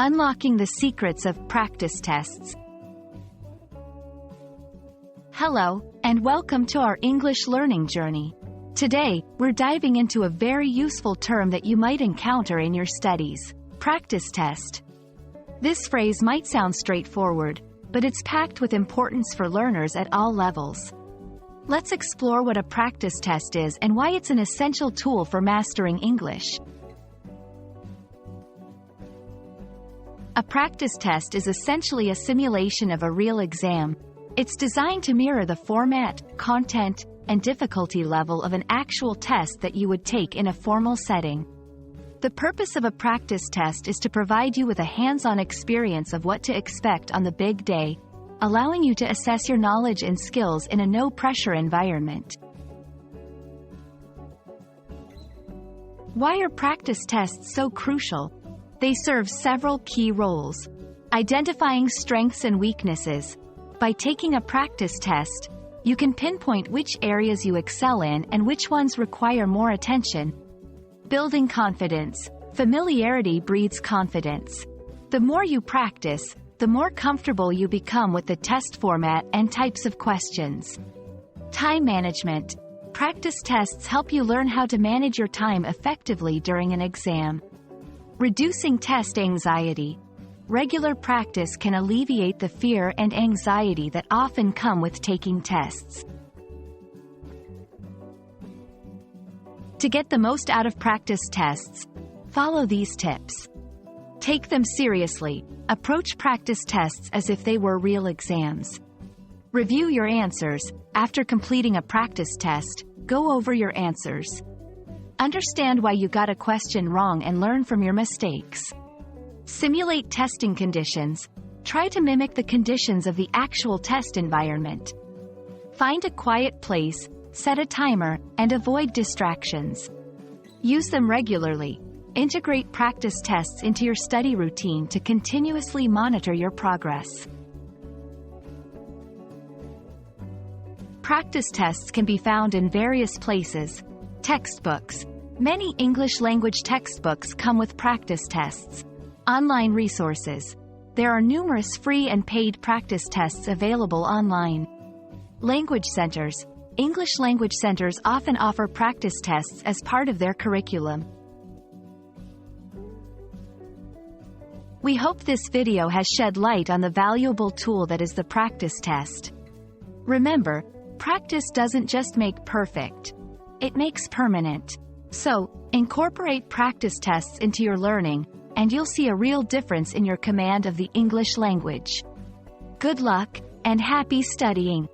Unlocking the secrets of practice tests. Hello, and welcome to our English learning journey. Today, we're diving into a very useful term that you might encounter in your studies: practice test. This phrase might sound straightforward, but it's packed with importance for learners at all levels. Let's explore what a practice test is and why it's an essential tool for mastering English. A practice test is essentially a simulation of a real exam. It's designed to mirror the format, content, and difficulty level of an actual test that you would take in a formal setting. The purpose of a practice test is to provide you with a hands-on experience of what to expect on the big day, allowing you to assess your knowledge and skills in a no-pressure environment. Why are practice tests so crucial? They serve several key roles. Identifying strengths and weaknesses. By taking a practice test, you can pinpoint which areas you excel in and which ones require more attention. Building confidence. Familiarity breeds confidence. The more you practice, the more comfortable you become with the test format and types of questions. Time management. Practice tests help you learn how to manage your time effectively during an exam. Reducing test anxiety. Regular practice can alleviate the fear and anxiety that often come with taking tests. To get the most out of practice tests, follow these tips. Take them seriously. Approach practice tests as if they were real exams. Review your answers. After completing a practice test, go over your answers. Understand why you got a question wrong and learn from your mistakes. Simulate testing conditions. Try to mimic the conditions of the actual test environment. Find a quiet place, set a timer, and avoid distractions. Use them regularly. Integrate practice tests into your study routine to continuously monitor your progress. Practice tests can be found in various places. Textbooks. Many English language textbooks come with practice tests. Online resources. There are numerous free and paid practice tests available online. Language centers. English language centers often offer practice tests as part of their curriculum. We hope this video has shed light on the valuable tool that is the practice test. Remember, practice doesn't just make perfect. It makes permanent. So, incorporate practice tests into your learning, and you'll see a real difference in your command of the English language. Good luck, and happy studying!